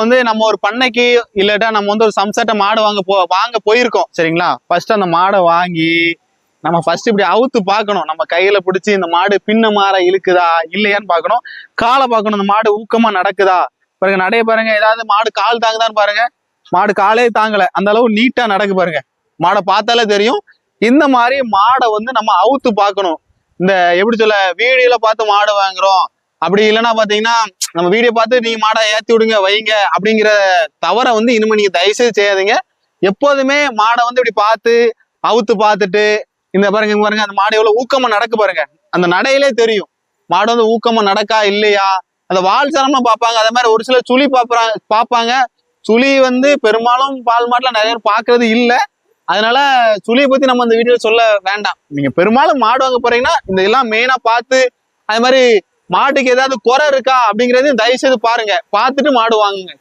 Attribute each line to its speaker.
Speaker 1: வந்து நம்ம ஒரு பண்ணைக்கு இல்லட்டா நம்ம வந்து ஒரு சம்சட்ட மாடு வாங்க போயிருக்கோம் சரிங்களா. ஃபர்ஸ்ட் அந்த மாடை வாங்கி நம்ம ஃபர்ஸ்ட் இப்படி அவுத்து பார்க்கணும். நம்ம கையில பிடிச்சி இந்த மாடு பின்ன மாற இழுக்குதா இல்லையான்னு பார்க்கணும். காலை பார்க்கணும், இந்த மாடு ஊக்கமா நடக்குதா பாருங்க. நடைய பாருங்க, ஏதாவது மாடு கால் தாங்குதான்னு பாருங்க. மாடு காலே தாங்கல, அந்த அளவு நீட்டா நடக்கு பாருங்க. மாடை பார்த்தாலே தெரியும். இந்த மாதிரி மாடை வந்து நம்ம அவுத்து பார்க்கணும். இந்த எப்படி சொல்ல, வீடியோல பார்த்து மாடு வாங்குறோம் அப்படி இல்லைன்னா பாத்தீங்கன்னா நம்ம வீடியோ பார்த்து நீங்க மாடை ஏத்தி விடுங்க வைங்க அப்படிங்கிற தவறை வந்து இனிமே நீங்க தயவுசெய்து செய்யாதீங்க. எப்போதுமே மாடை வந்து இப்படி பார்த்து அவுத்து பார்த்துட்டு இந்த பாருங்க அந்த மாடு எவ்வளவு ஊக்கமா நடக்கு பாருங்க. அந்த நடையிலே தெரியும் மாடு வந்து ஊக்கமா நடக்கா இல்லையா. அந்த வால் சரமா பார்ப்பாங்க. அதே மாதிரி ஒரு சிலர் சுழி பார்ப்பாங்க. சுழி வந்து பெரும்பாலும் பால் மாட்டுல நிறைய பேர் பாக்குறது இல்லை. அதனால சுழியை பத்தி நம்ம இந்த வீடியோ சொல்ல வேண்டாம். நீங்க பெரும்பாலும் மாடு வாங்க போறீங்கன்னா இந்த எல்லாம் மெயினா பார்த்து, அதே மாதிரி மாட்டுக்கு ஏதாவது குறை இருக்கா அப்படிங்கறதையும் தயவு செய்து பாருங்க. பார்த்துட்டு மாடு வாங்குங்க.